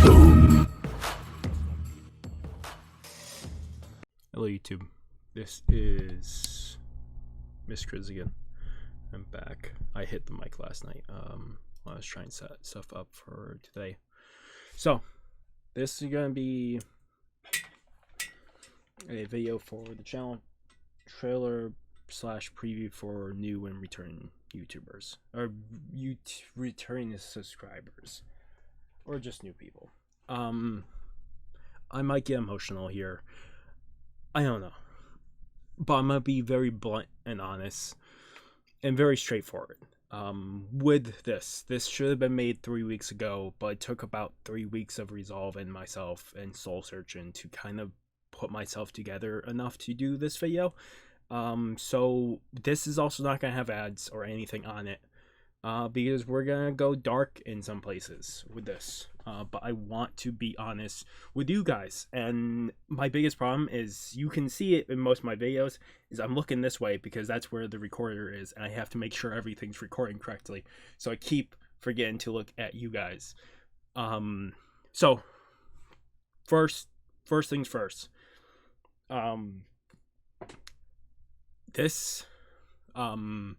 Hello YouTube, this is Miss Chris again. I'm back. I hit the mic last night while I was trying to set stuff up for today. So, this is going to be a video for the channel, trailer slash preview for new and returning YouTubers, or returning subscribers, or just new people. I might get emotional here. I don't know, but I'm gonna be very blunt and honest and very straightforward. With this should have been made 3 weeks ago, but it took about 3 weeks of resolve in myself and soul searching to kind of put myself together enough to do this video. So this is also not gonna have ads or anything on it, because we're gonna go dark in some places with this. But I want to be honest with you guys, and my biggest problem is, you can see it in most of my videos, is I'm looking this way because that's where the recorder is, and I have to make sure everything's recording correctly, so I keep forgetting to look at you guys. So first things first, this will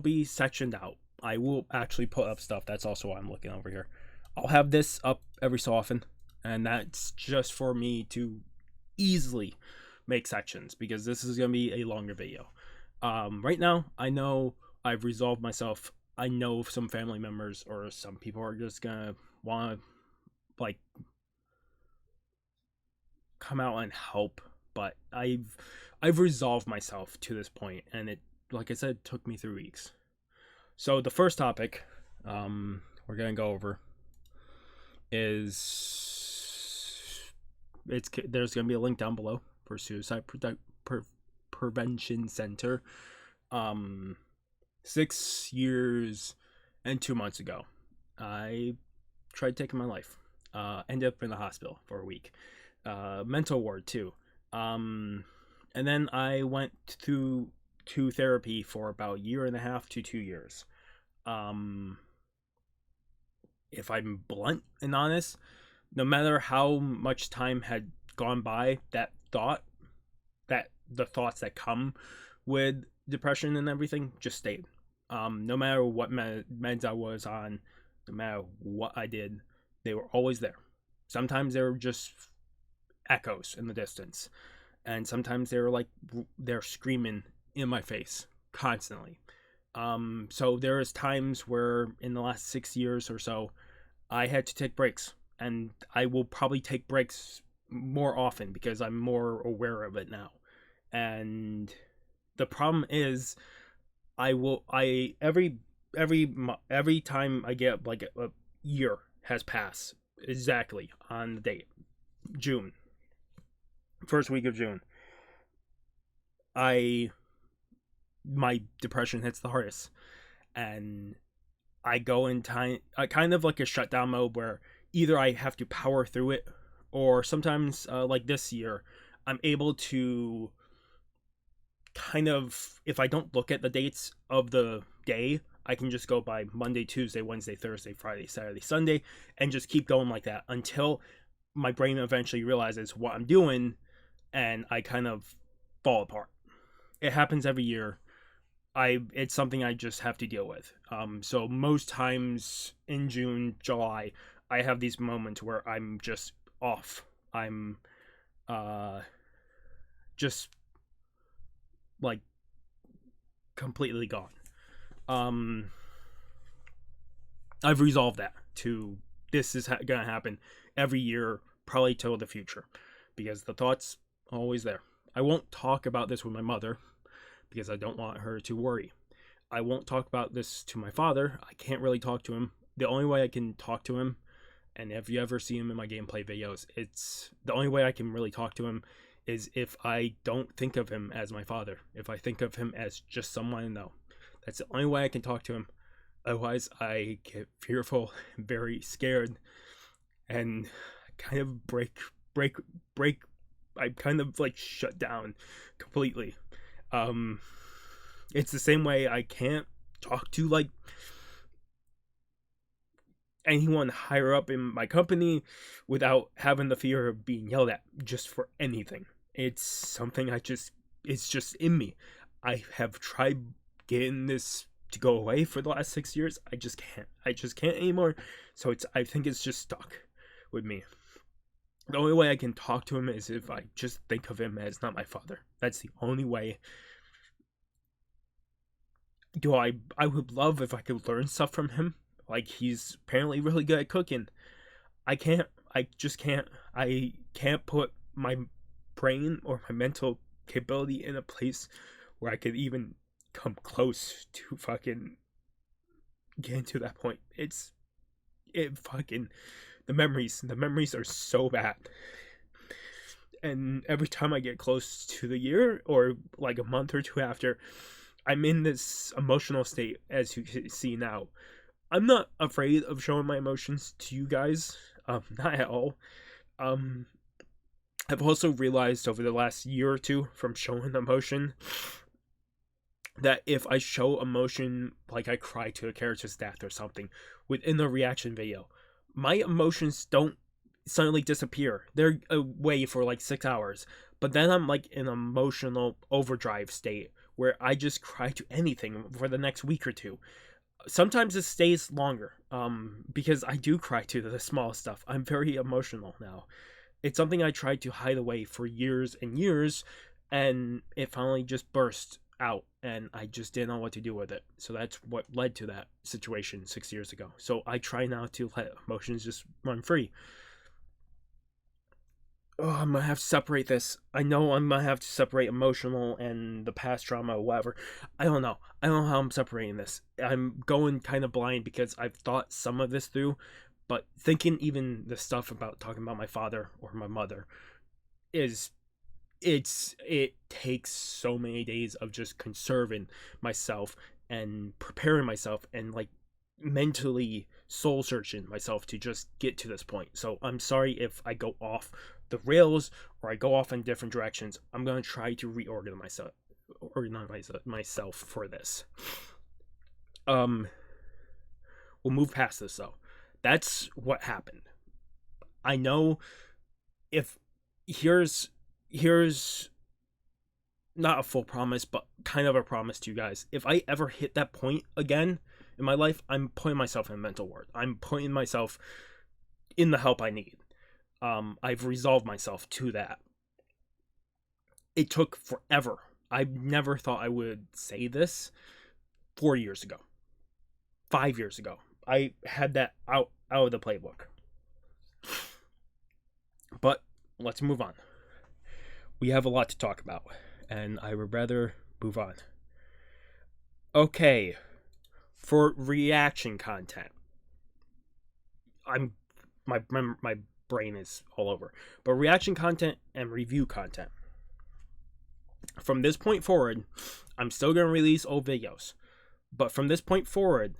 be sectioned out. I will actually put up stuff. That's also why I'm looking over here. I'll have this up every so often, and that's just for me to easily make sections, because this is going to be a longer video. Right now, I know I've resolved myself. I know some family members or some people are just going to want to, like, come out and help, but I've resolved myself to this point, and it, like I said, took me 3 weeks. So the first topic we're gonna go over is, there's gonna be a link down below for Suicide Prevention Center. 6 years and 2 months ago, I tried taking my life. Ended up in the hospital for a week, mental ward too. And then I went to therapy for about 1.5 to 2 years. If I'm blunt and honest, no matter how much time had gone by, the thoughts that come with depression and everything just stayed. No matter what meds I was on, no matter what I did, they were always there. Sometimes they were just echoes in the distance, and sometimes they're screaming in my face constantly. So there is times where in the last 6 years or so, I had to take breaks, and I will probably take breaks more often because I'm more aware of it now. And the problem is, every time I get, like, a year has passed exactly on the date, June, first week of June, my depression hits the hardest, and I go in kind of like a shutdown mode, where either I have to power through it, or sometimes, like this year, I'm able to kind of, if I don't look at the dates of the day, I can just go by Monday, Tuesday, Wednesday, Thursday, Friday, Saturday, Sunday, and just keep going like that until my brain eventually realizes what I'm doing, and I kind of fall apart. It happens every year. It's something I just have to deal with. So most times in June, July, I have these moments where I'm just off. I'm just, like, completely gone. I've resolved that to, this is gonna happen every year, probably till the future, because the thoughts are always there. I won't talk about this with my mother, because I don't want her to worry. I won't talk about this to my father. I can't really talk to him. The only way I can talk to him, and if you ever see him in my gameplay videos, it's the only way I can really talk to him is if I don't think of him as my father. If I think of him as just someone I know. That's the only way I can talk to him. Otherwise, I get fearful, very scared, and kind of break. I kind of, like, shut down completely. It's the same way I can't talk to, like, anyone higher up in my company without having the fear of being yelled at just for anything. It's something it's just in me. I have tried getting this to go away for the last 6 years. I just can't. I just can't anymore. So I think it's just stuck with me. The only way I can talk to him is if I just think of him as not my father. That's the only way. I would love if I could learn stuff from him. Like, he's apparently really good at cooking. I can't. I just can't. I can't put my brain or my mental capability in a place where I could even come close to fucking getting to that point. It fucking the memories are so bad. And every time I get close to the year or like a month or two after, I'm in this emotional state, as you can see now. I'm not afraid of showing my emotions to you guys, not at all. I've also realized over the last year or two from showing emotion that if I show emotion, like I cry to a character's death or something, within a reaction video, my emotions don't suddenly disappear. They're away for like 6 hours, but then I'm like in emotional overdrive state where I just cry to anything for the next week or two. Sometimes it stays longer, because I do cry to the small stuff. I'm very emotional now. It's something I tried to hide away for years and years, and it finally just burst out, and I just didn't know what to do with it. So that's what led to that situation 6 years ago. So I try now to let emotions just run free. Oh, I'm gonna have to separate this. I know I'm gonna have to separate emotional and the past trauma or whatever. I don't know. I don't know how I'm separating this. I'm going kind of blind because I've thought some of this through, but thinking even the stuff about talking about my father or my mother is it takes so many days of just conserving myself and preparing myself and like mentally soul searching myself to just get to this point. So I'm sorry if I go off the rails or I go off in different directions. I'm gonna try to organize myself for this. We'll move past this though. That's what happened. I know if here's not a full promise, but kind of a promise to you guys. If I ever hit that point again in my life, I'm putting myself in a mental ward. I'm putting myself in the help I need. I've resolved myself to that. It took forever. I never thought I would say this 4 years ago, 5 years ago. I had that out of the playbook. But let's move on. We have a lot to talk about, and I would rather move on. Okay, for reaction content, my brain is all over. But reaction content and review content. From this point forward, I'm still going to release old videos. But from this point forward,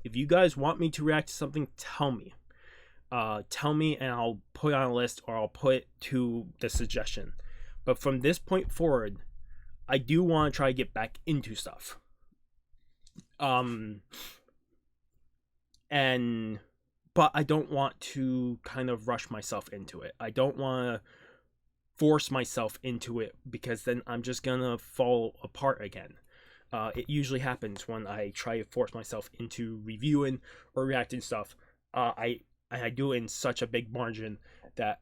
if you guys want me to react to something, tell me. Tell me and I'll put it on a list or I'll put it to the suggestion. But from this point forward, I do want to try to get back into stuff. But I don't want to kind of rush myself into it. I don't want to force myself into it because then I'm just gonna fall apart again. It usually happens when I try to force myself into reviewing or reacting stuff. I do it in such a big margin that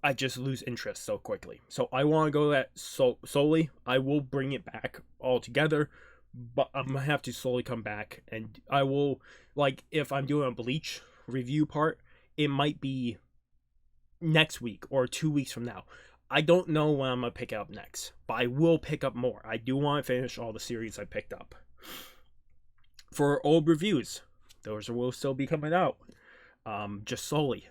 I just lose interest so quickly. So I want to go that solely. I will bring it back altogether, but I'm gonna have to slowly come back, and I will, like, if I'm doing a Bleach review part, it might be next week or 2 weeks from now. I don't know when I'm gonna pick up next, but I will pick up more. I do want to finish all the series I picked up. For old reviews, those will still be coming out, just slowly.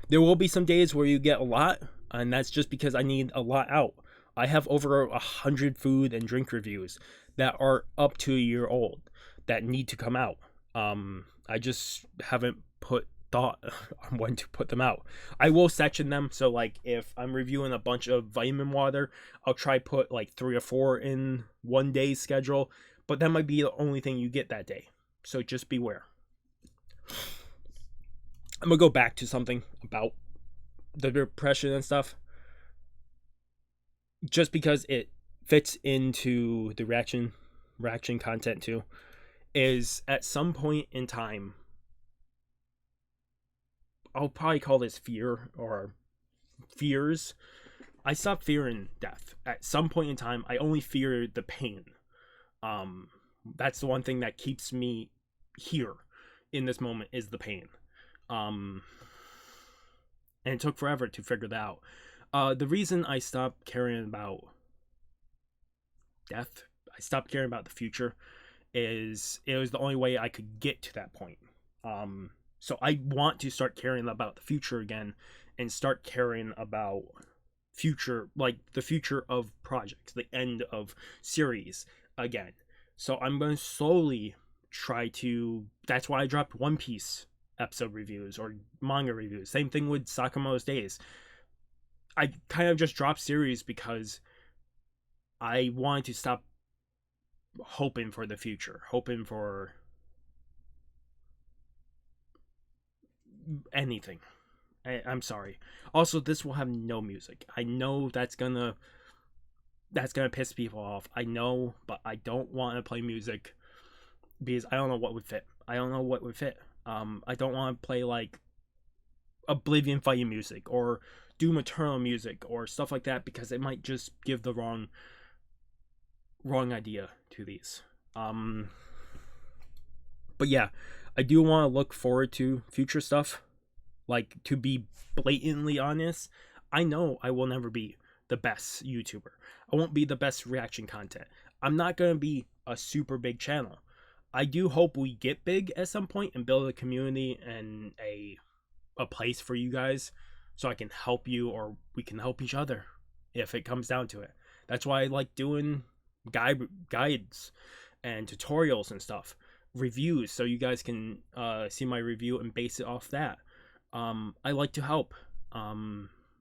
There will be some days where you get a lot, and that's just because I need a lot out. I have over 100 food and drink reviews that are up to a year old that need to come out. I just haven't put thought on when to put them out. I will section them, so like if I'm reviewing a bunch of vitamin water, I'll try put like 3 or 4 in one day's schedule, but that might be the only thing you get that day. So just beware. I'm gonna go back to something about the depression and stuff, just because it fits into the reaction content too. Is at some point in time, I'll probably call this fear or fears. I stopped fearing death. At some point in time, I only fear the pain. Um, that's the one thing that keeps me here in this moment is the pain. Um, and it took forever to figure that out. The reason I stopped caring about death, I stopped caring about the future, is it was the only way I could get to that point. So I want to start caring about the future again and start caring about future, like the future of projects, the end of series again. So I'm going to slowly try to. That's why I dropped One Piece episode reviews or manga reviews. Same thing with Sakamoto's Days. I kind of just dropped series because I wanted to stop hoping for the future, hoping for anything. I'm sorry. Also, this will have no music. I know that's gonna piss people off. I know, but I don't want to play music because I don't know what would fit. I don't know what would fit. I don't want to play like Oblivion fighting music or Doom Eternal music or stuff like that because it might just give the wrong idea to these. But yeah, I do want to look forward to future stuff. Like, to be blatantly honest, I know I will never be the best YouTuber. I won't be the best reaction content. I'm not going to be a super big channel. I do hope we get big at some point and build a community and a place for you guys so I can help you or we can help each other if it comes down to it. That's why I like doing guides and tutorials and stuff, reviews, so you guys can see my review and base it off that. I like to help.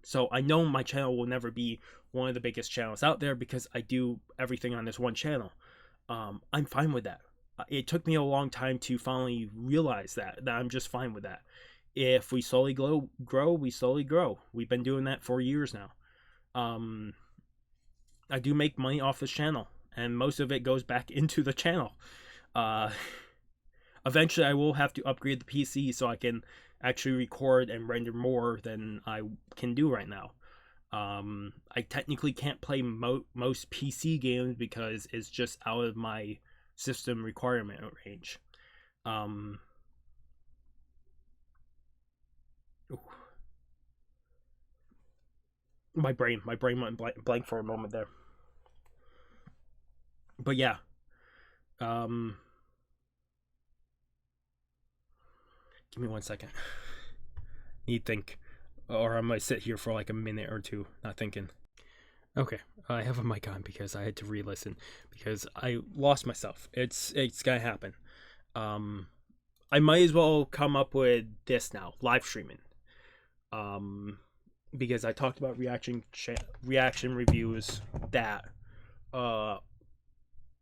So I know my channel will never be one of the biggest channels out there because I do everything on this one channel. I'm fine with that. It took me a long time to finally realize that I'm just fine with that. If we slowly grow, we slowly grow. We've been doing that for years now. I do make money off this channel, and most of it goes back into the channel. Eventually, I will have to upgrade the PC so I can actually record and render more than I can do right now. I technically can't play most PC games because it's just out of my system requirement range. My brain went blank for a moment there. But yeah, give me 1 second. Need to think, or I might sit here for like a minute or two not thinking. Okay, I have a mic on because I had to re-listen because I lost myself. It's gonna happen. I might as well come up with this now, live streaming. Because I talked about reaction reviews, that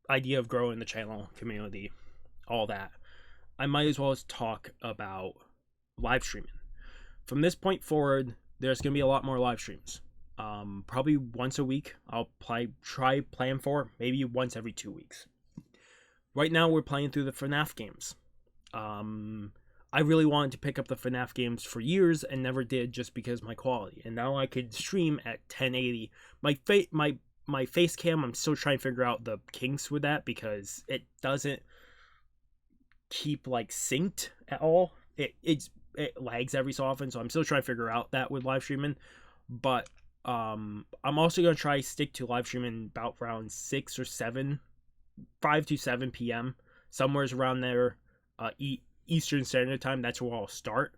idea of growing the channel community, all that. I might as well talk about live streaming. From this point forward, there's gonna be a lot more live streams. Probably once a week. I'll try plan for maybe once every 2 weeks. Right now, we're playing through the FNAF games. I really wanted to pick up the FNAF games for years and never did just because of my quality. And now I could stream at 1080. My face cam, I'm still trying to figure out the kinks with that because it doesn't keep like synced at all. It lags every so often, so I'm still trying to figure out that with live streaming. But I'm also gonna try stick to live streaming about around 6 or 7, 5 to 7 p.m. somewhere around there. Eastern Standard Time. That's where I'll start.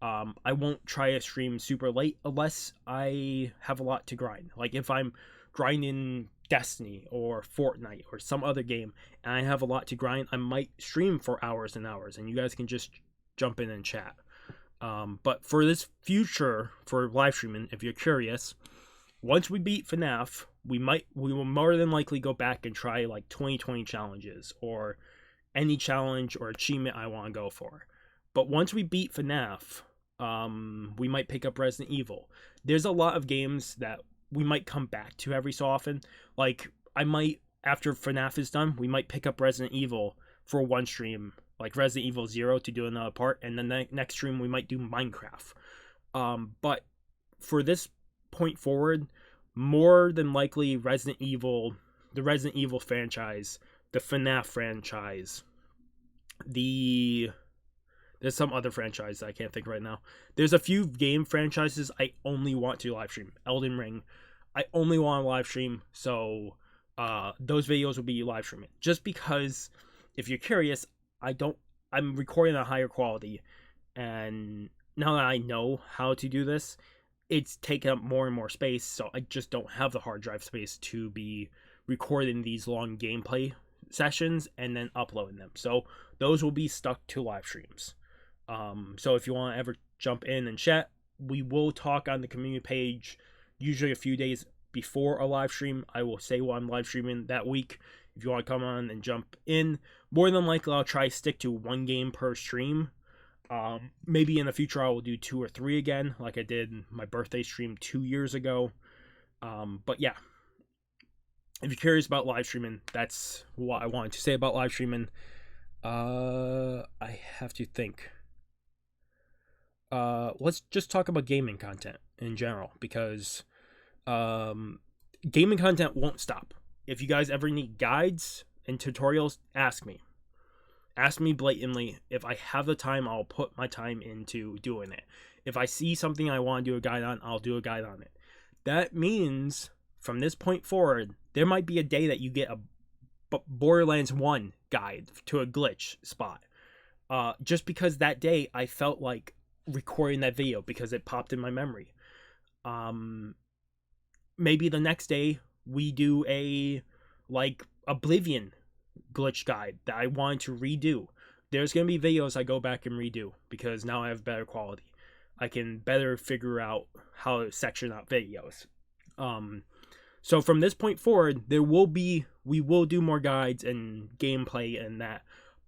I won't try to stream super late unless I have a lot to grind. Like if I'm grinding Destiny or Fortnite or some other game and I have a lot to grind, I might stream for hours and hours and you guys can just jump in and chat. But for this future, for live streaming, if you're curious, once we beat FNAF, we will more than likely go back and try like 2020 challenges or any challenge or achievement I want to go for. But once we beat FNAF, We might pick up Resident Evil. There's a lot of games that we might come back to every so often. Like, I might, after FNAF is done, we might pick up Resident Evil for one stream, like Resident Evil 0 to do another part, and then the next stream we might do Minecraft. But for this point forward, more than likely the Resident Evil franchise, the FNAF franchise, there's some other franchise that I can't think right now. There's a few game franchises I only want to live stream. Elden Ring, I only want to live stream, so those videos will be live streaming. Just because, if you're curious, I'm recording at a higher quality, and now that I know how to do this, it's taking up more and more space, so I just don't have the hard drive space to be recording these long gameplay sessions and then uploading them. So those will be stuck to live streams. So if you want to ever jump in and chat, we will talk on the community page usually a few days before a live stream. I will say what I'm live streaming that week. If you want to come on and jump in, more than likely I'll try to stick to one game per stream. Maybe in the future I will do 2 or 3 again, like I did my birthday stream 2 years ago. But yeah, if you're curious about live streaming, that's what I wanted to say about live streaming. I have to think. Let's just talk about gaming content in general, because gaming content won't stop. If you guys ever need guides and tutorials, ask me. Ask me blatantly. If I have the time, I'll put my time into doing it. If I see something I want to do a guide on, I'll do a guide on it. That means from this point forward, there might be a day that you get a Borderlands 1 guide to a glitch spot. Just because that day I felt like recording that video because it popped in my memory. Maybe the next day we do a Oblivion glitch guide that I wanted to redo. There's going to be videos I go back and redo because now I have better quality. I can better figure out how to section out videos. So from this point forward, we will do more guides and gameplay and that,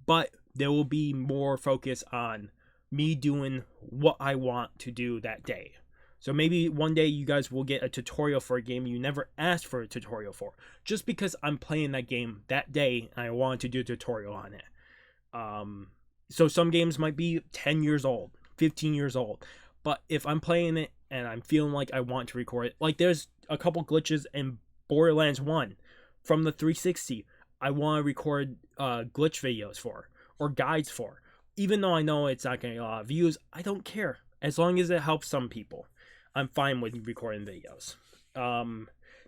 but there will be more focus on me doing what I want to do that day. So maybe one day you guys will get a tutorial for a game you never asked for a tutorial for, just because I'm playing that game that day and I want to do a tutorial on it. So some games might be 10 years old, 15 years old, but if I'm playing it and I'm feeling like I want to record it, like there's a couple glitches in Borderlands 1 from the 360 I want to record glitch videos for, or guides for. Even though I know it's not getting a lot of views, I don't care. As long as it helps some people, I'm fine with recording videos.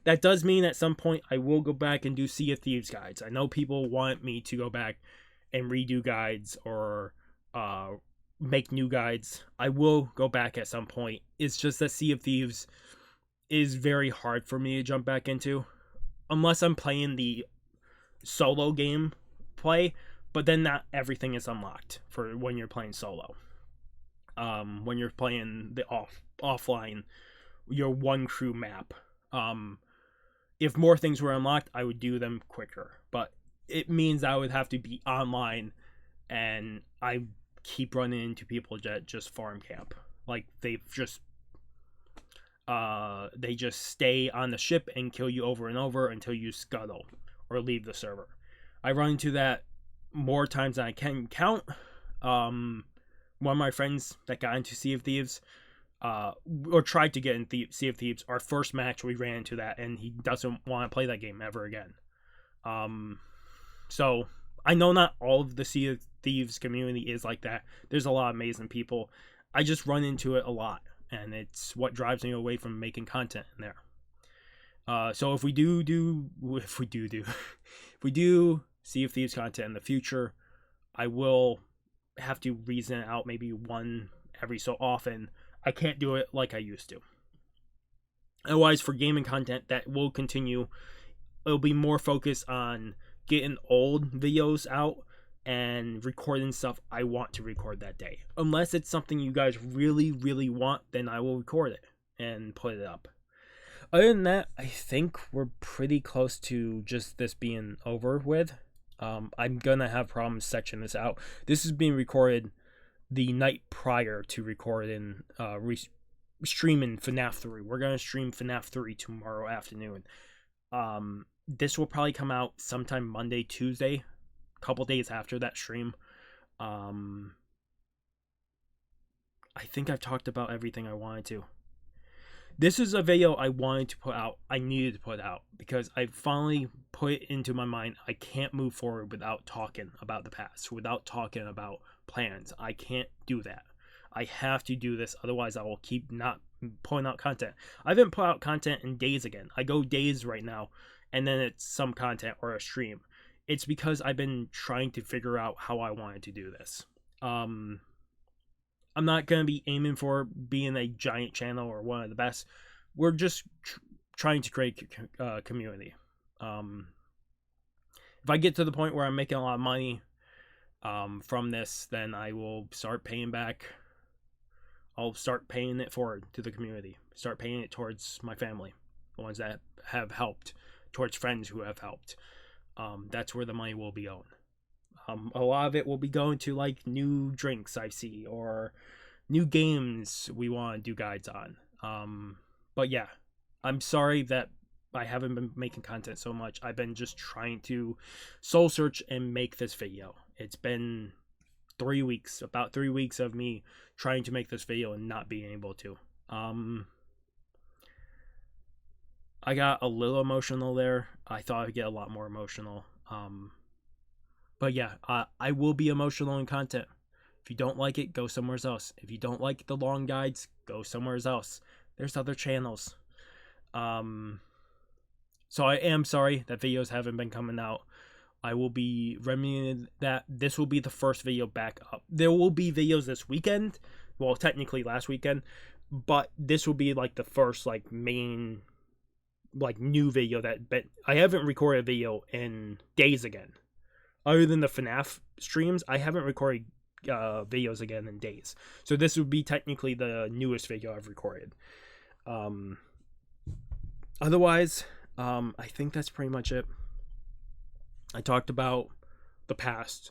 That does mean at some point I will go back and do Sea of Thieves guides. I know people want me to go back and redo guides or make new guides. I will go back at some point. It's just that Sea of Thieves is very hard for me to jump back into. Unless I'm playing the solo game play, but then not everything is unlocked for when you're playing solo. When you're playing the offline, your one crew map. If more things were unlocked, I would do them quicker. But it means I would have to be online, and I keep running into people that just farm camp. Like they just stay on the ship and kill you over and over until you scuttle or leave the server. I run into that more times than I can count. One of my friends that got into Sea of Thieves, or tried to get in Sea of Thieves, our first match we ran into that, and he doesn't want to play that game ever again. So I know not all of the Sea of Thieves community is like that. There's a lot of amazing people. I just run into it a lot, and it's what drives me away from making content in there. So if we do Sea of Thieves content in the future, I will have to reason it out maybe one every so often. I can't do it like I used to. Otherwise, for gaming content, that will continue. It'll be more focused on getting old videos out and recording stuff I want to record that day. Unless it's something you guys really, really want, then I will record it and put it up. Other than that, I think we're pretty close to just this being over with. I'm gonna have problems sectioning this out. This is being recorded the night prior to recording, streaming FNAF 3. We're gonna stream FNAF 3 tomorrow afternoon. This will probably come out sometime Monday, Tuesday, a couple days after that stream. I think I've talked about everything I wanted to. This is a video I wanted to put out. I needed to put out because I finally put it into my mind. I can't move forward without talking about the past, without talking about plans. I can't do that. I have to do this, otherwise I will keep not putting out content. I haven't put out content in days again. I go days right now, and then it's some content or a stream. It's because I've been trying to figure out how I wanted to do this. I'm not going to be aiming for being a giant channel or one of the best. We're just trying to create a community. If I get to the point where I'm making a lot of money from this, then I will start paying back. I'll start paying it forward to the community. Start paying it towards my family, the ones that have helped, towards friends who have helped. That's where the money will be going. A lot of it will be going to like new drinks I see or new games we want to do guides on. But yeah, I'm sorry that I haven't been making content so much. I've been just trying to soul search and make this video. It's been 3 weeks, about 3 weeks of me trying to make this video and not being able to. I got a little emotional there. I thought I'd get a lot more emotional. But yeah, I will be emotional in content. If you don't like it, go somewhere else. If you don't like the long guides, go somewhere else. There's other channels. So I am sorry that videos haven't been coming out. I will be remedying that. This will be the first video back up. There will be videos this weekend. Well, technically last weekend. But this will be like the first like main like new video but I haven't recorded a video in days again. Other than the FNAF streams, I haven't recorded videos again in days. So this would be technically the newest video I've recorded. Otherwise, I think that's pretty much it. I talked about the past.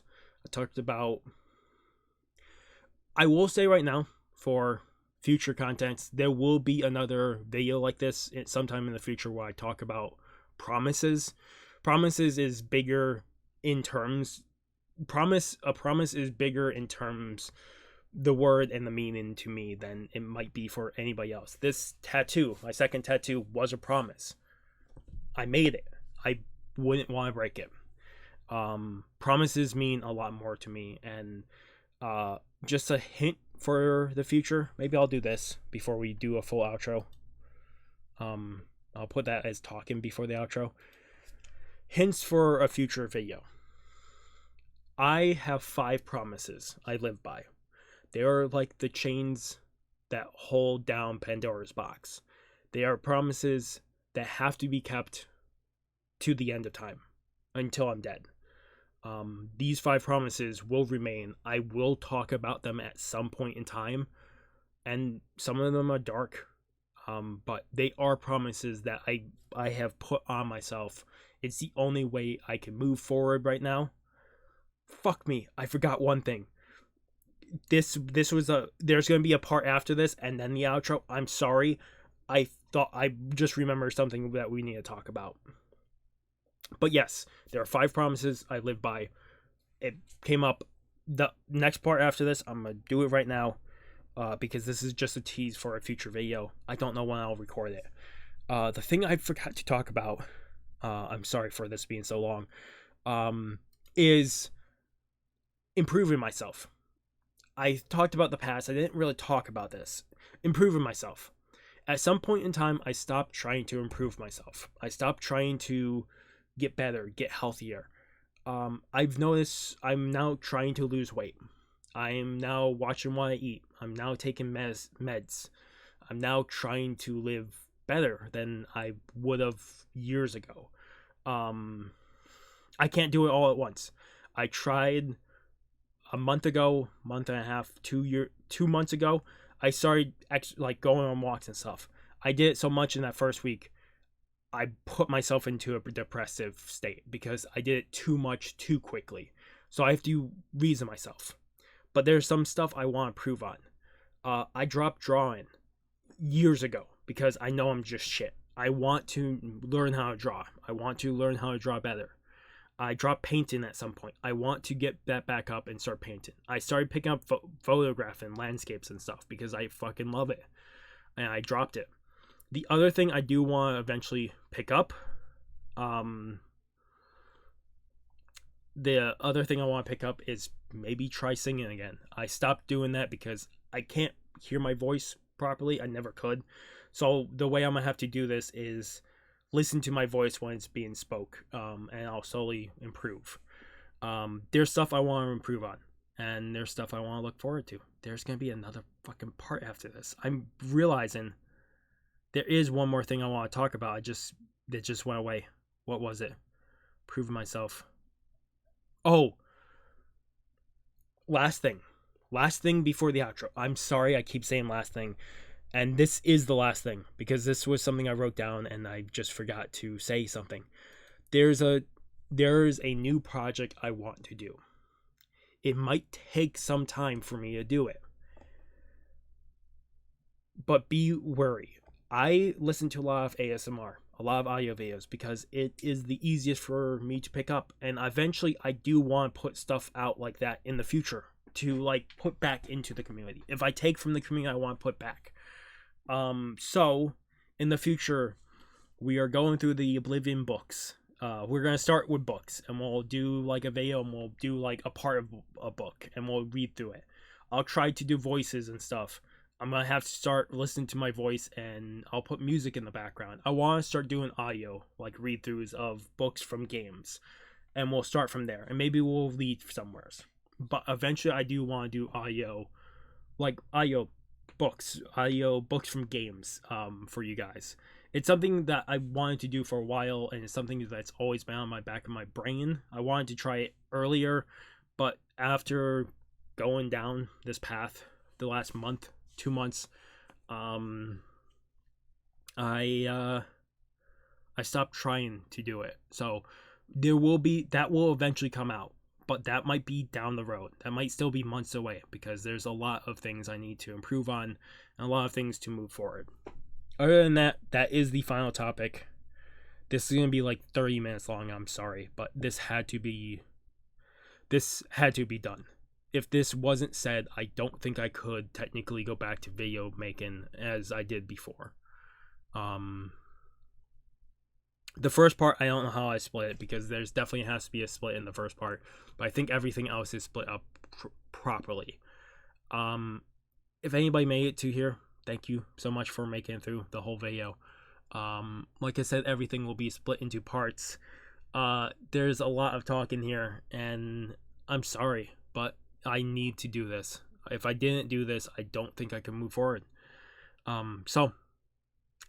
I will say right now, for future contents, there will be another video like this sometime in the future where I talk about promises. Promises is bigger in terms. A promise is bigger in terms, the word and the meaning to me, than it might be for anybody else. This tattoo, my second tattoo, was a promise. I made it. I wouldn't want to break it. Promises mean a lot more to me, and just a hint for the future, maybe I'll do this before we do a full outro. I'll put that as talking before the outro. Hints for a future video. I have 5 promises I live by. They are like the chains that hold down Pandora's box. They are promises that have to be kept to the end of time, until I'm dead. These 5 promises will remain. I will talk about them at some point in time, and some of them are dark, but they are promises that I have put on myself. It's the only way I can move forward right now. Fuck me, I forgot one thing. This was there's gonna be a part after this and then the outro. I'm sorry, I thought I just remembered something that we need to talk about. But yes, there are 5 promises I live by. It came up. The next part after this, I'm going to do it right now, because this is just a tease for a future video. I don't know when I'll record it. The thing I forgot to talk about, I'm sorry for this being so long, is improving myself. I talked about the past. I didn't really talk about this. Improving myself. At some point in time, I stopped trying to improve myself. I stopped trying to get better, get healthier. I've noticed I'm now trying to lose weight. I am now watching what I eat. I'm now taking meds. I'm now trying to live better than I would have years ago. I can't do it all at once. I tried a month ago, month and a half, 2 months ago. I started like going on walks and stuff. I did it so much in that first week, I put myself into a depressive state because I did it too much too quickly. So I have to reason myself. but there's some stuff I want to improve on. I dropped drawing years ago because I know I'm just shit. I want to learn how to draw. I want to learn how to draw better. I dropped painting at some point. I want to get that back up and start painting. I started picking up photographing landscapes and stuff because I fucking love it. And I dropped it. The other thing I do want to eventually pick up, the other thing I want to pick up is maybe try singing again. I stopped doing that because I can't hear my voice properly. I never could. So the way I'm going to have to do this is listen to my voice when it's being spoke, and I'll slowly improve. There's stuff I want to improve on, and there's stuff I want to look forward to. There's going to be another fucking part after this. I'm realizing there is one more thing I want to talk about. It just went away. What was it? Proving myself. Oh, last thing before the outro. I'm sorry I keep saying last thing. And this is the last thing because this was something I wrote down and I just forgot to say something. There's a new project I want to do. It might take some time for me to do it. But be wary. I listen to a lot of ASMR, a lot of audio videos because it is the easiest for me to pick up. And eventually I do want to put stuff out like that in the future to like put back into the community. If I take from the community, I want to put back. So in the future, we are going through the Oblivion books. We're going to start with books and we'll do like a video and we'll do like a part of a book and we'll read through it. I'll try to do voices and stuff. I'm going to have to start listening to my voice and I'll put music in the background. I want to start doing audio, like read-throughs of books from games. And we'll start from there. And maybe we'll lead somewhere. But eventually I do want to do audio, like audio books from games, for you guys. It's something that I wanted to do for a while, and it's something that's always been on my back of my brain. I wanted to try it earlier, but after going down this path the last month, 2 months, I stopped trying to do it. So that will eventually come out. But that might be down the road. That might still be months away because there's a lot of things I need to improve on and a lot of things to move forward. Other than that, that is the final topic. This is going to be like 30 minutes long. I'm sorry, but this had to be done. If this wasn't said, I don't think I could technically go back to video making as I did before. The first part, I don't know how I split it because there's definitely has to be a split in the first part, but I think everything else is split up properly. If anybody made it to here, thank you so much for making it through the whole video. Like I said, everything will be split into parts. There's a lot of talk in here, and I'm sorry, but I need to do this. If I didn't do this, I don't think I can move forward. So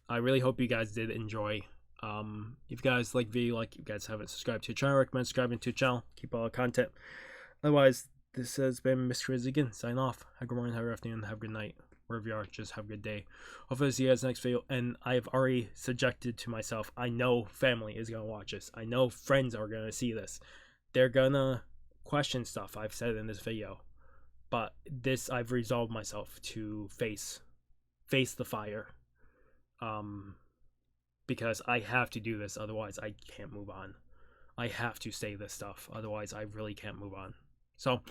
I really hope you guys did enjoy. If you guys like video, like you guys haven't subscribed to the channel, I recommend subscribing to the channel. Keep all the content. Otherwise, this has been Mr. Riz again. Sign off. Have a good morning, have a good afternoon, have a good night. Wherever you are, just have a good day. Hopefully, see you guys next video. And I've already suggested to myself, I know family is gonna watch this. I know friends are gonna see this. They're gonna question stuff I've said in this video. But this, I've resolved myself to face the fire. Because I have to do this, otherwise I can't move on. I have to say this stuff, otherwise I really can't move on. So,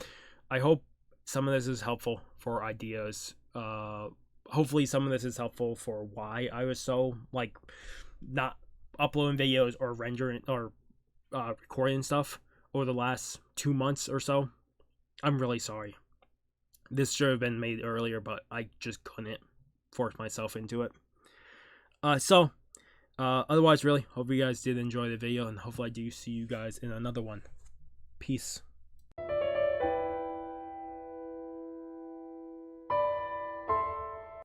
I hope some of this is helpful for ideas. Hopefully some of this is helpful for why I was so, like, not uploading videos or rendering or recording stuff over the last 2 months or so. I'm really sorry. This should have been made earlier, but I just couldn't force myself into it. Otherwise, really, hope you guys did enjoy the video, and hopefully I do see you guys in another one. Peace.